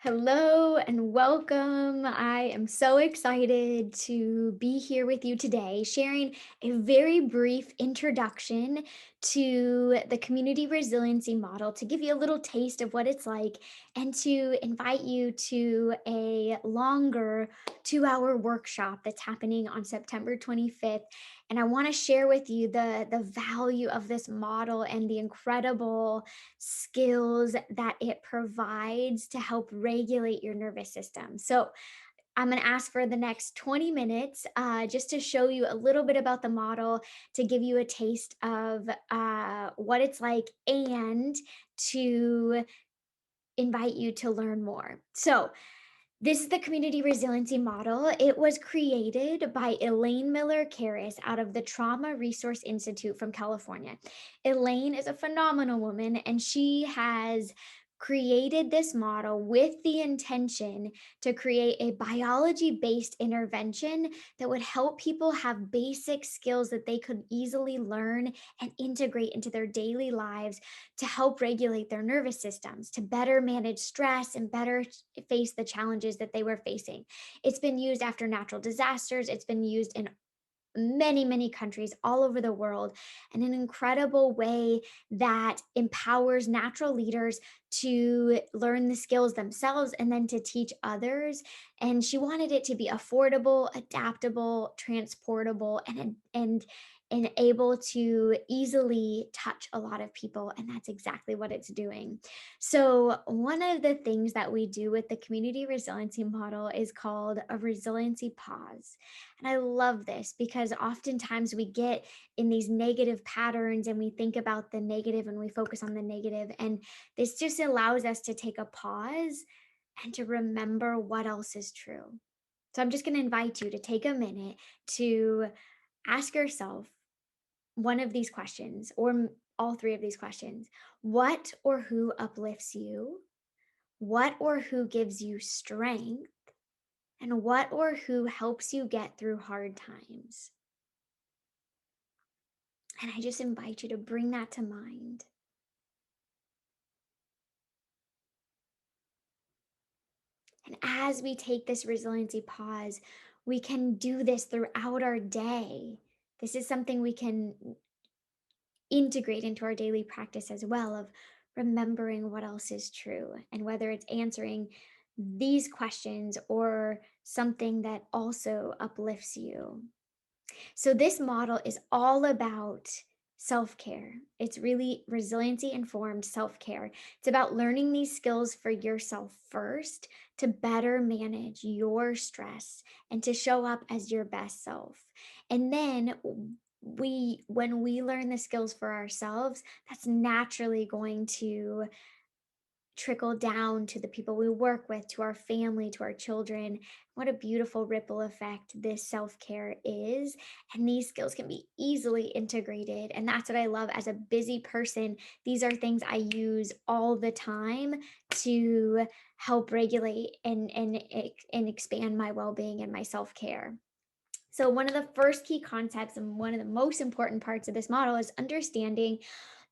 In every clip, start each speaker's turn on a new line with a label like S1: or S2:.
S1: Hello and welcome. I am so excited to be here with you today, sharing a very brief introduction to the Community Resiliency Model to give you a little taste of what it's like and to invite you to a longer 2-hour workshop that's happening on September 25th. And I want to share with you the value of this model and the incredible skills that it provides to help regulate your nervous system. So, I'm going to ask for the next 20 minutes just to show you a little bit about the model, to give you a taste of what it's like, and to invite you to learn more. So, this is the Community Resiliency Model. It was created by Elaine Miller Karras out of the Trauma Resource Institute from California. Elaine is a phenomenal woman, and she has created this model with the intention to create a biology based intervention that would help people have basic skills that they could easily learn and integrate into their daily lives to help regulate their nervous systems, to better manage stress and better face the challenges that they were facing. It's been used after natural disasters, it's been used in many countries all over the world in an incredible way that empowers natural leaders to learn the skills themselves and then to teach others. And she wanted it to be affordable, adaptable, transportable, and able to easily touch a lot of people. And that's exactly what it's doing. So, one of the things that we do with the community resiliency model is called a resiliency pause. And I love this because oftentimes we get in these negative patterns and we think about the negative and we focus on the negative. And this just allows us to take a pause and to remember what else is true. So, I'm just going to invite you to take a minute to ask yourself one of these questions, or all three of these questions. What or who uplifts you? What or who gives you strength? And what or who helps you get through hard times? And I just invite you to bring that to mind. And as we take this resiliency pause, we can do this throughout our day. This is something we can integrate into our daily practice as well, of remembering what else is true, and whether it's answering these questions or something that also uplifts you. So this model is all about self-care. It's really resiliency informed self-care. It's about learning these skills for yourself first to better manage your stress and to show up as your best self. And then when we learn the skills for ourselves, that's naturally going to trickle down to the people we work with, to our family, to our children. What a beautiful ripple effect this self care is. And these skills can be easily integrated. And that's what I love as a busy person. These are things I use all the time to help regulate and expand my well being and my self care. So, one of the first key concepts and one of the most important parts of this model is understanding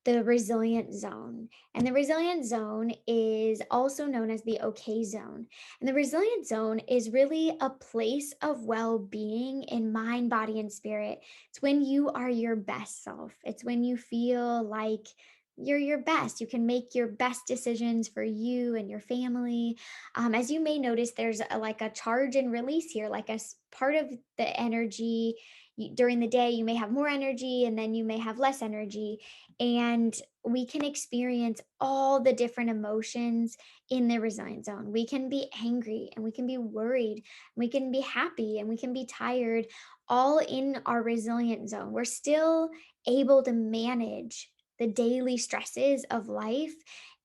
S1: the resilient zone. And the resilient zone is also known as the okay zone. And the resilient zone is really a place of well being in mind, body, and spirit. It's when you are your best self, it's when you feel like you're your best. You can make your best decisions for you and your family. As you may notice, there's like a charge and release here, like part of the energy. During the day, you may have more energy and then you may have less energy. And we can experience all the different emotions in the resilient zone. We can be angry and we can be worried, we can be happy and we can be tired, all in our resilient zone. We're still able to manage the daily stresses of life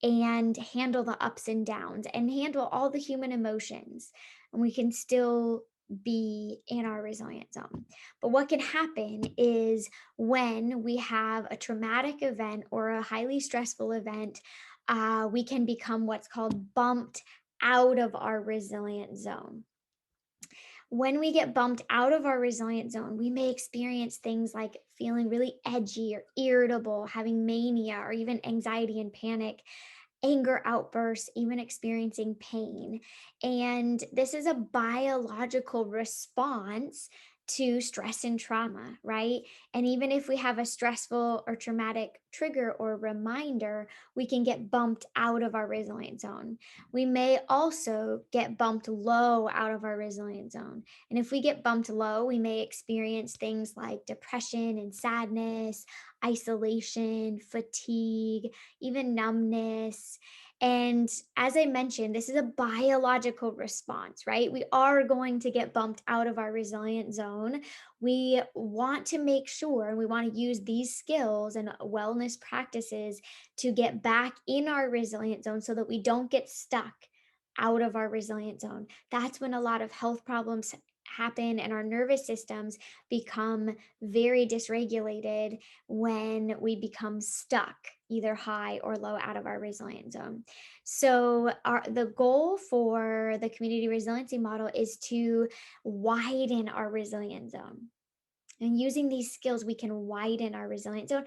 S1: and handle the ups and downs and handle all the human emotions. And we can still be in our resilient zone. But what can happen is when we have a traumatic event or a highly stressful event, we can become what's called bumped out of our resilient zone. When we get bumped out of our resilient zone, we may experience things like feeling really edgy or irritable, having mania, or even anxiety and panic. anger outbursts, even experiencing pain. And this is a biological response to stress and trauma, right? And even if we have a stressful or traumatic trigger or reminder, we can get bumped out of our resilient zone. We may also get bumped low out of our resilient zone. And if we get bumped low, we may experience things like depression and sadness, isolation, fatigue, even numbness. And as I mentioned, this is a biological response, right? We are going to get bumped out of our resilient zone. We want to make sure, and we want to use these skills and wellness practices to get back in our resilient zone so that we don't get stuck out of our resilient zone. That's when a lot of health problems happen and our nervous systems become very dysregulated when we become stuck either high or low out of our resilient zone. So the goal for the community resiliency model is to widen our resilient zone. And using these skills, we can widen our resilient zone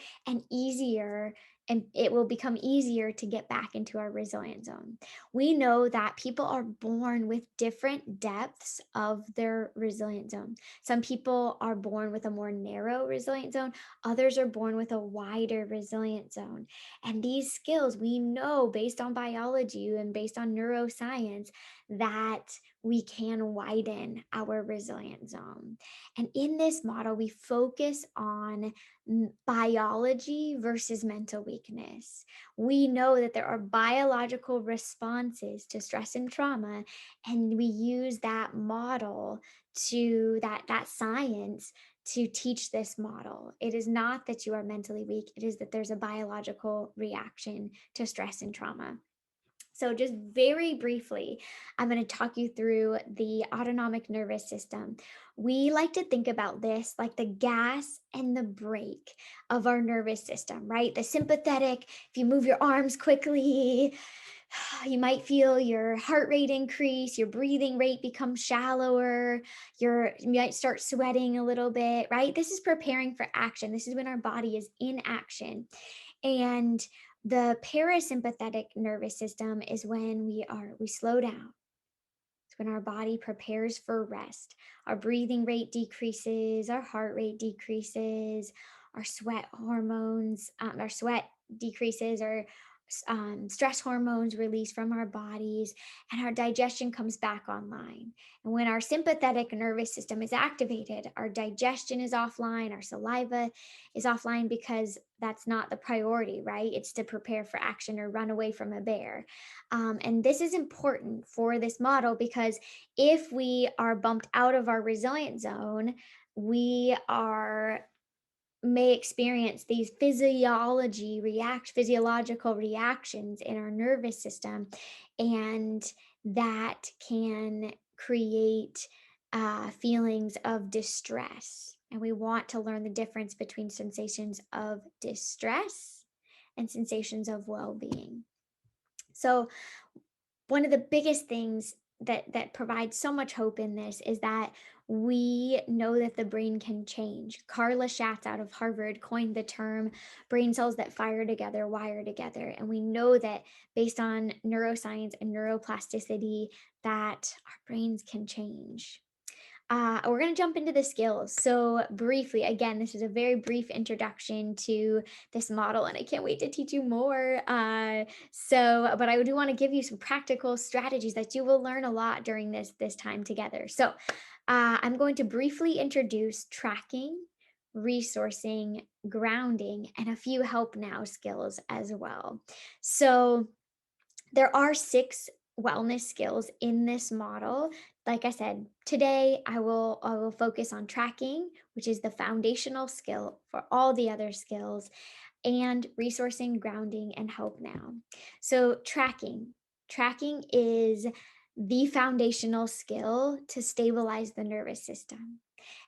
S1: and it will become easier to get back into our resilient zone. We know that people are born with different depths of their resilient zone. Some people are born with a more narrow resilient zone, others are born with a wider resilient zone. And these skills, we know based on biology and based on neuroscience that we can widen our resilient zone. And in this model, we focus on biology versus mental weakness. We know that there are biological responses to stress and trauma, and we use that model to that science to teach this model. It is not that you are mentally weak, it is that there's a biological reaction to stress and trauma. So, just very briefly, I'm going to talk you through the autonomic nervous system. We like to think about this like the gas and the brake of our nervous system, right? The sympathetic, if you move your arms quickly, you might feel your heart rate increase, your breathing rate become shallower, you might start sweating a little bit, right? This is preparing for action. This is when our body is in action. And the parasympathetic nervous system is when we slow down. It's when our body prepares for rest. Our breathing rate decreases, our heart rate decreases, our sweat decreases, our stress hormones release from our bodies, and our digestion comes back online. And when our sympathetic nervous system is activated, our digestion is offline, our saliva is offline because that's not the priority, right? It's to prepare for action or run away from a bear. And this is important for this model because if we are bumped out of our resilient zone, we are may experience these physiological reactions in our nervous system, and that can create feelings of distress. And we want to learn the difference between sensations of distress and sensations of well-being. So one of the biggest things that provides so much hope in this is that we know that the brain can change. Carla Schatz out of Harvard coined the term brain cells that fire together, wire together. And we know that based on neuroscience and neuroplasticity, that our brains can change. We're going to jump into the skills. So, briefly, again, this is a very brief introduction to this model, and I can't wait to teach you more. But I do want to give you some practical strategies that you will learn a lot during this time together. So, I'm going to briefly introduce tracking, resourcing, grounding, and a few help now skills as well. So, there are 6 wellness skills in this model. Like I said, today I will focus on tracking, which is the foundational skill for all the other skills, and resourcing, grounding, and help now. So tracking is the foundational skill to stabilize the nervous system.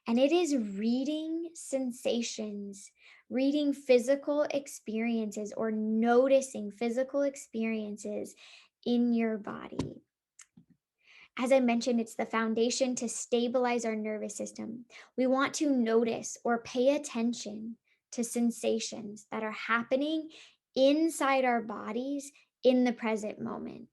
S1: And it is reading sensations, reading physical experiences, or noticing physical experiences in your body. As I mentioned, it's the foundation to stabilize our nervous system. We want to notice or pay attention to sensations that are happening inside our bodies in the present moment,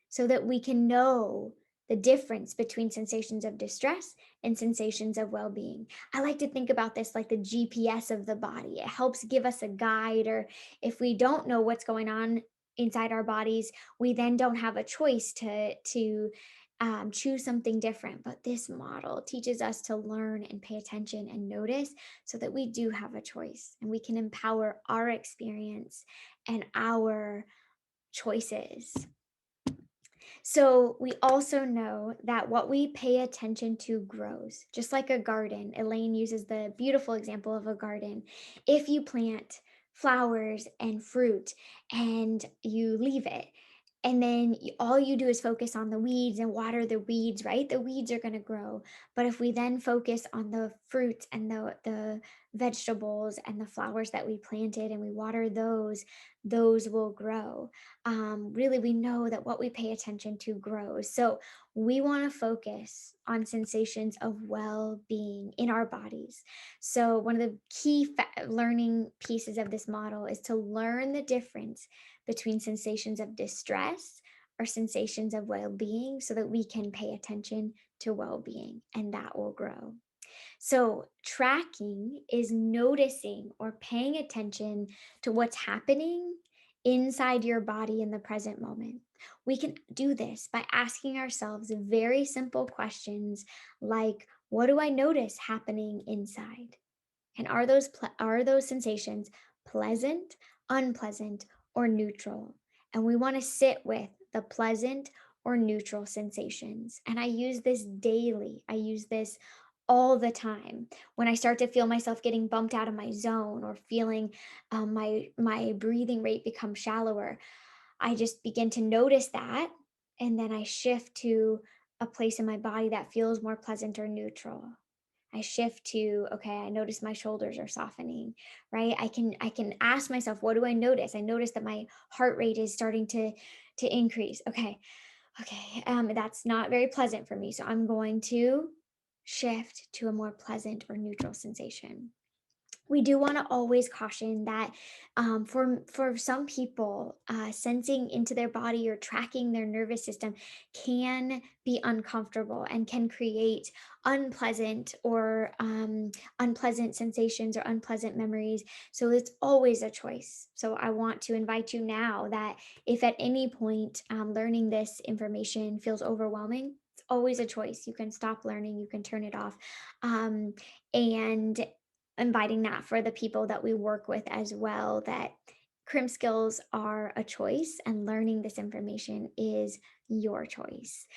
S1: so that we can know the difference between sensations of distress and sensations of well being. I like to think about this like the GPS of the body. It helps give us a guide, or if we don't know what's going on inside our bodies, we then don't have a choice to choose something different. But this model teaches us to learn and pay attention and notice, so that we do have a choice and we can empower our experience and our choices. So, we also know that what we pay attention to grows, just like a garden. Elaine uses the beautiful example of a garden. If you plant flowers and fruit and you leave it, and then all you do is focus on the weeds and water the weeds, right? The weeds are going to grow. But if we then focus on the fruits and the vegetables and the flowers that we planted and we water those will grow. Really, we know that what we pay attention to grows. So we want to focus on sensations of well being in our bodies. So, one of the key learning pieces of this model is to learn the difference between sensations of distress or sensations of well being, so that we can pay attention to well being, and that will grow. So, tracking is noticing or paying attention to what's happening inside your body in the present moment. We can do this by asking ourselves very simple questions like, what do I notice happening inside? And are those sensations pleasant, unpleasant, or neutral? And we want to sit with the pleasant or neutral sensations. And I use this daily. I use this all the time. When I start to feel myself getting bumped out of my zone, or feeling my breathing rate become shallower, I just begin to notice that, and then I shift to a place in my body that feels more pleasant or neutral. I shift to, okay, I notice my shoulders are softening, right? I can ask myself, what do I notice? I notice that my heart rate is starting to increase. Okay, that's not very pleasant for me. So I'm going to shift to a more pleasant or neutral sensation. We do want to always caution that, for some people, sensing into their body or tracking their nervous system can be uncomfortable and can create unpleasant sensations or unpleasant memories. So it's always a choice. So I want to invite you now that if at any point, learning this information feels overwhelming, it's always a choice. You can stop learning, you can turn it off. And inviting that for the people that we work with as well, that crimp skills are a choice and learning this information is your choice.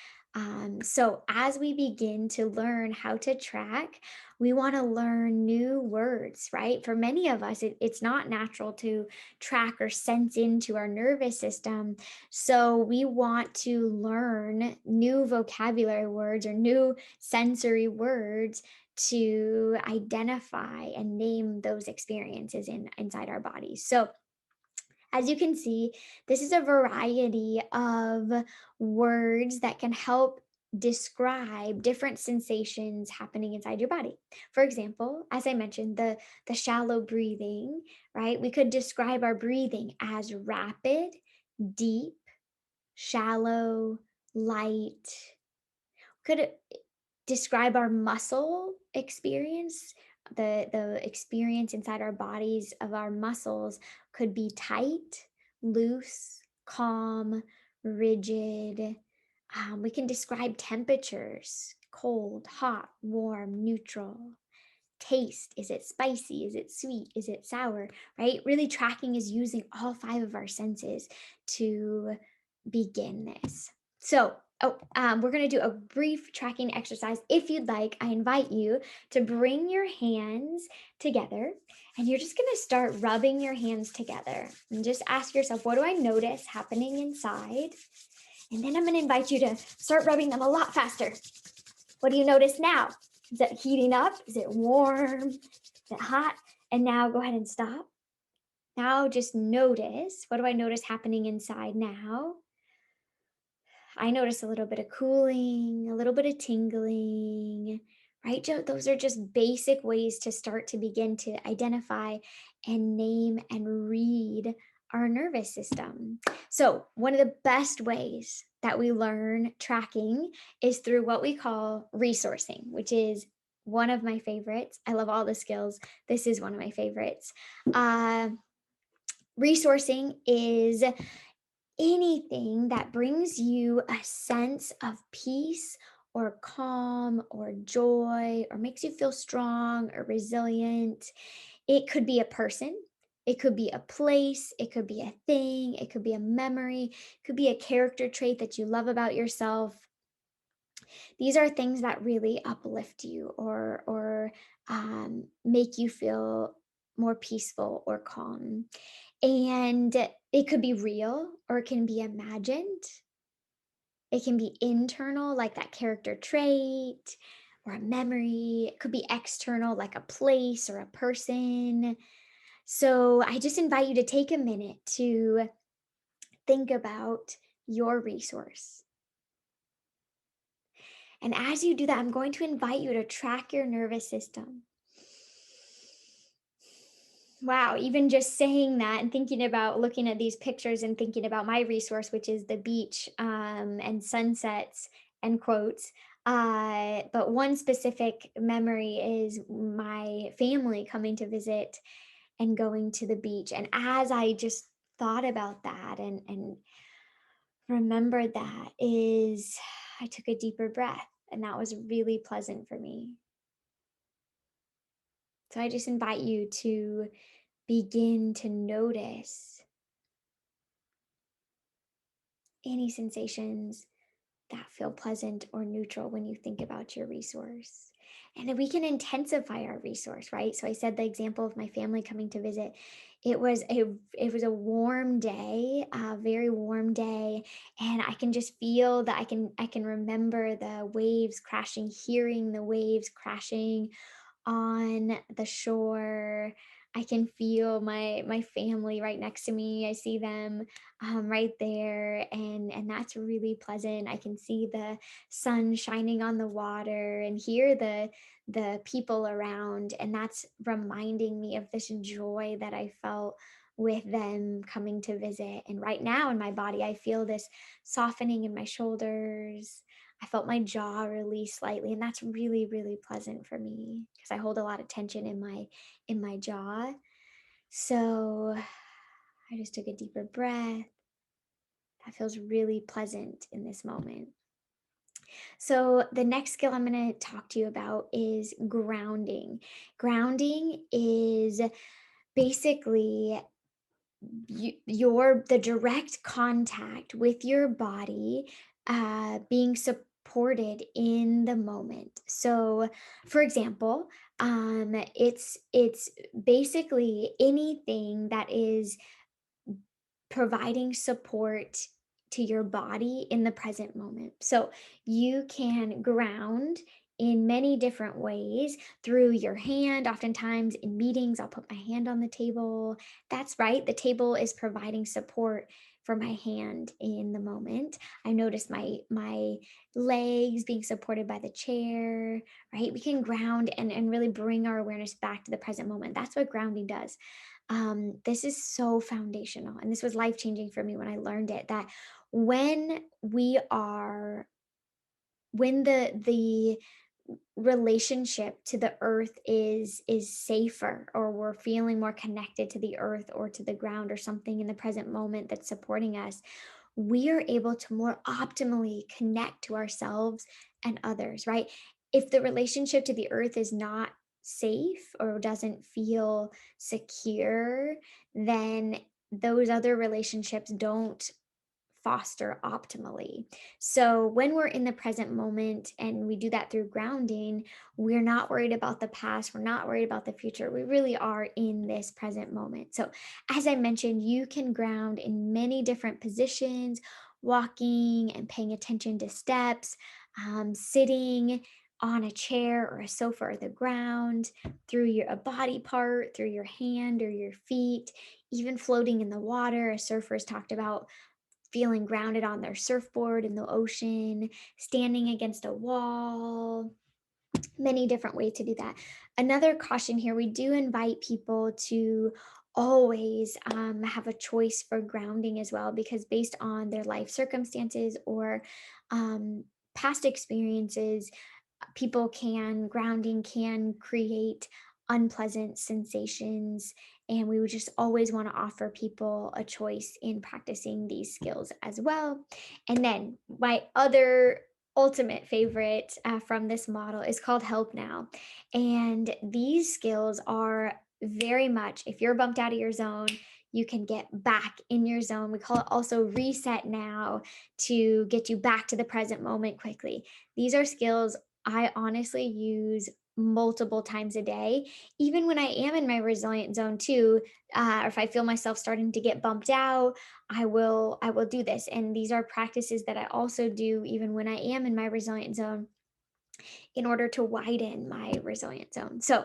S1: So, as we begin to learn how to track, we want to learn new words, right? For many of us, it's not natural to track or sense into our nervous system. So, we want to learn new vocabulary words or new sensory words to identify and name those experiences inside our bodies. So, as you can see, this is a variety of words that can help describe different sensations happening inside your body. For example, as I mentioned, the shallow breathing, right? We could describe our breathing as rapid, deep, shallow, light. Could describe our muscle experience. The experience inside our bodies of our muscles could be tight, loose, calm, rigid. We can describe temperatures: cold, hot, warm, neutral. Taste: is it spicy, is it sweet, is it sour, right? Really, tracking is using all five of our senses to begin this. So, we're going to do a brief tracking exercise. If you'd like, I invite you to bring your hands together, and you're just going to start rubbing your hands together and just ask yourself, what do I notice happening inside? And then I'm going to invite you to start rubbing them a lot faster. What do you notice now? Is it heating up? Is it warm? Is it hot? And now go ahead and stop. Now just notice, what do I notice happening inside now? I notice a little bit of cooling, a little bit of tingling, right? Those are just basic ways to start to begin to identify and name and read our nervous system. So, one of the best ways that we learn tracking is through what we call resourcing, which is one of my favorites. I love all the skills. This is one of my favorites. Uh, Resourcing is anything that brings you a sense of peace or calm or joy or makes you feel strong or resilient. It could be a person, it could be a place, it could be a thing, it could be a memory, it could be a character trait that you love about yourself. These are things that really uplift you or make you feel more peaceful or calm. And it could be real or it can be imagined. It can be internal, like that character trait or a memory. It could be external, like a place or a person. So I just invite you to take a minute to think about your resource. And as you do that, I'm going to invite you to track your nervous system. Wow, even just saying that and thinking about looking at these pictures and thinking about my resource, which is the beach and sunsets and quotes. But one specific memory is my family coming to visit and going to the beach. And as I just thought about that and remembered that, is I took a deeper breath, and that was really pleasant for me. So I just invite you to begin to notice any sensations that feel pleasant or neutral when you think about your resource. And then we can intensify our resource, right? So I said the example of my family coming to visit. It was a warm day, a very warm day, and I can just feel that I can remember the waves crashing, hearing the waves crashing on the shore. I can feel my family right next to me. I see them right there, and that's really pleasant. I can see the sun shining on the water and hear the people around, and that's reminding me of this joy that I felt with them coming to visit. And right now in my body, I feel this softening in my shoulders. I felt my jaw release slightly, and that's really, really pleasant for me because I hold a lot of tension in my jaw. So I just took a deeper breath. That feels really pleasant in this moment. So the next skill I'm going to talk to you about is grounding. Grounding is basically the direct contact with your body being supported in the moment. So for example, it's basically anything that is providing support to your body in the present moment. So you can ground in many different ways through your hand. Oftentimes in meetings, I'll put my hand on the table. That's right, the table is providing support for my hand in the moment. I notice my legs being supported by the chair, right? We can ground and really bring our awareness back to the present moment. That's what grounding does. This is so foundational, and this was life changing for me when I learned it. That when we are, when the relationship to the earth is safer, or we're feeling more connected to the earth or to the ground or something in the present moment that's supporting us, we are able to more optimally connect to ourselves and others, right? If the relationship to the earth is not safe or doesn't feel secure, then those other relationships don't foster optimally. So when we're in the present moment and we do that through grounding, we're not worried about the past, we're not worried about the future. We really are in this present moment. So as I mentioned, you can ground in many different positions, walking and paying attention to steps, sitting on a chair or a sofa or the ground, through a body part, through your hand or your feet, even floating in the water. A surfer has talked about feeling grounded on their surfboard in the ocean, standing against a wall, many different ways to do that. Another caution here, we do invite people to always have a choice for grounding as well, because based on their life circumstances or um, past experiences, grounding can create unpleasant sensations. And we would just always want to offer people a choice in practicing these skills as well. And then my other ultimate favorite from this model is called Help Now. And these skills are very much, if you're bumped out of your zone, you can get back in your zone. We call it also Reset Now, to get you back to the present moment quickly. These are skills I honestly use multiple times a day, even when I am in my resilient zone too. Or if I feel myself starting to get bumped out, I will do this. And these are practices that I also do even when I am in my resilient zone, in order to widen my resilient zone. So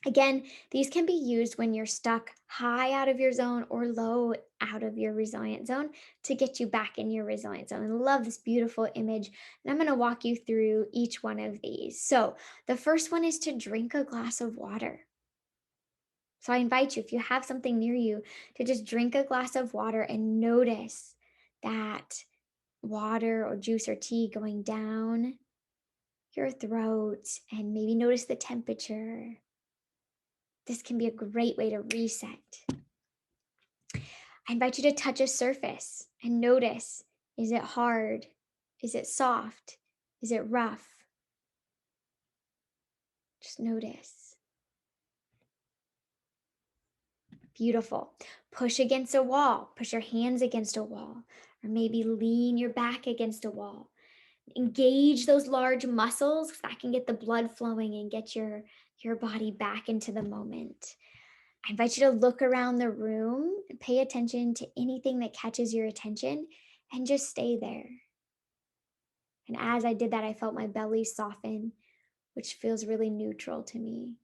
S1: again, these can be used when you're stuck high out of your zone or low out of your resilient zone, to get you back in your resilient zone. I love this beautiful image. And I'm going to walk you through each one of these. So, the first one is to drink a glass of water. So, I invite you, if you have something near you, to just drink a glass of water and notice that water or juice or tea going down your throat, and maybe notice the temperature. This can be a great way to reset. I invite you to touch a surface and notice, is it hard? Is it soft? Is it rough? Just notice. Beautiful. Push against a wall, push your hands against a wall, or maybe lean your back against a wall. Engage those large muscles, 'cause that can get the blood flowing and get your body back into the moment. I invite you to look around the room and pay attention to anything that catches your attention, and just stay there. And as I did that, I felt my belly soften, which feels really neutral to me.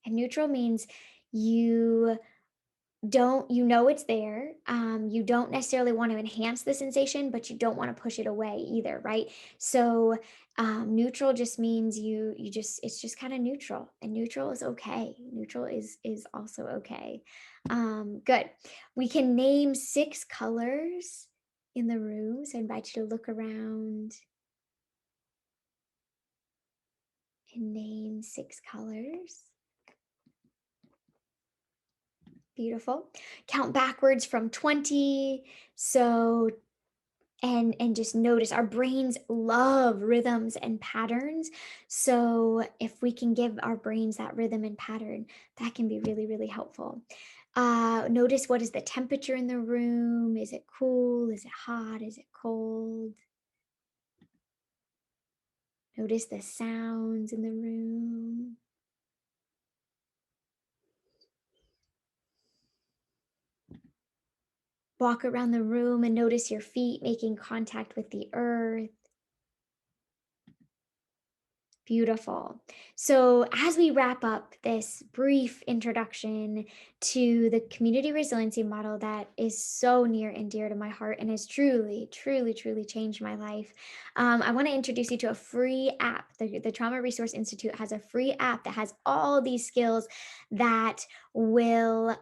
S1: And neutral means you you know it's there. You don't necessarily want to enhance the sensation, but you don't want to push it away either, right? So neutral just means you just, it's just kind of neutral, and neutral is okay. Neutral is also okay. Good. We can name 6 colors in the room. So I invite you to look around and name 6 colors. Beautiful. Count backwards from 20. So, and just notice, our brains love rhythms and patterns. So if we can give our brains that rhythm and pattern, that can be really, really helpful. Notice, what is the temperature in the room? Is it cool? Is it hot? Is it cold? Notice the sounds in the room. Walk around the room and notice your feet making contact with the earth. Beautiful. So, as we wrap up this brief introduction to the community resiliency model that is so near and dear to my heart and has truly, truly, truly changed my life, I want to introduce you to a free app. The Trauma Resource Institute has a free app that has all these skills that will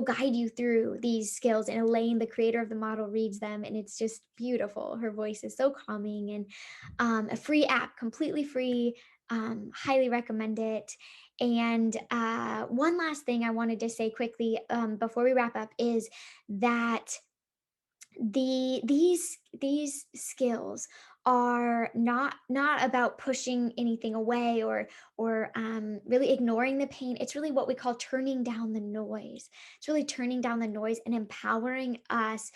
S1: guide you through these skills. And Elaine, the creator of the model, reads them, and it's just beautiful. Her voice is so calming, and a free app, completely free. Highly recommend it. And one last thing I wanted to say quickly before we wrap up is that these skills are not about pushing anything away, or really ignoring the pain. It's really what we call turning down the noise. It's really turning down the noise and empowering us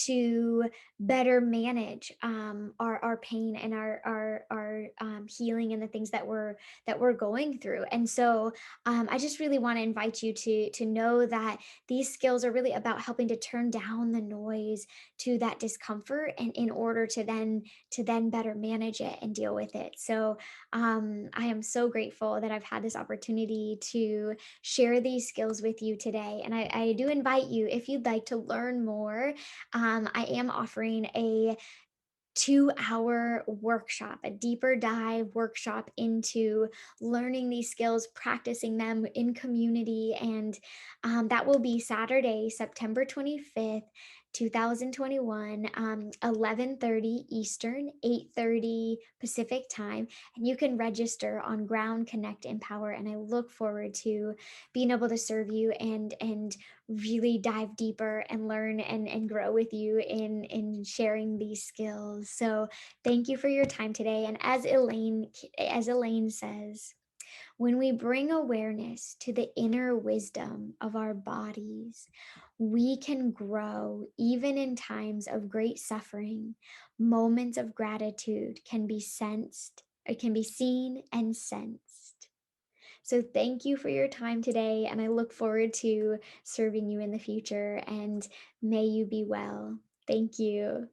S1: to better manage our pain and our healing, and the things that we're going through. And so I just really want to invite you to know that these skills are really about helping to turn down the noise to that discomfort, and in order to then better manage it and deal with it. So I am so grateful that I've had this opportunity to share these skills with you today. And I do invite you, if you'd like to learn more, I am offering a 2-hour workshop, a deeper dive workshop into learning these skills, practicing them in community. And that will be Saturday, September 25th, 2021, 11:30 Eastern, 8:30 Pacific time. And you can register on Ground Connect Empower. And I look forward to being able to serve you and really dive deeper and learn and grow with you in sharing these skills. So thank you for your time today. And as Elaine says, when we bring awareness to the inner wisdom of our bodies, we can grow even in times of great suffering. Moments of gratitude can be sensed, it can be seen and sensed. So thank you for your time today, and I look forward to serving you in the future, and may you be well. Thank you.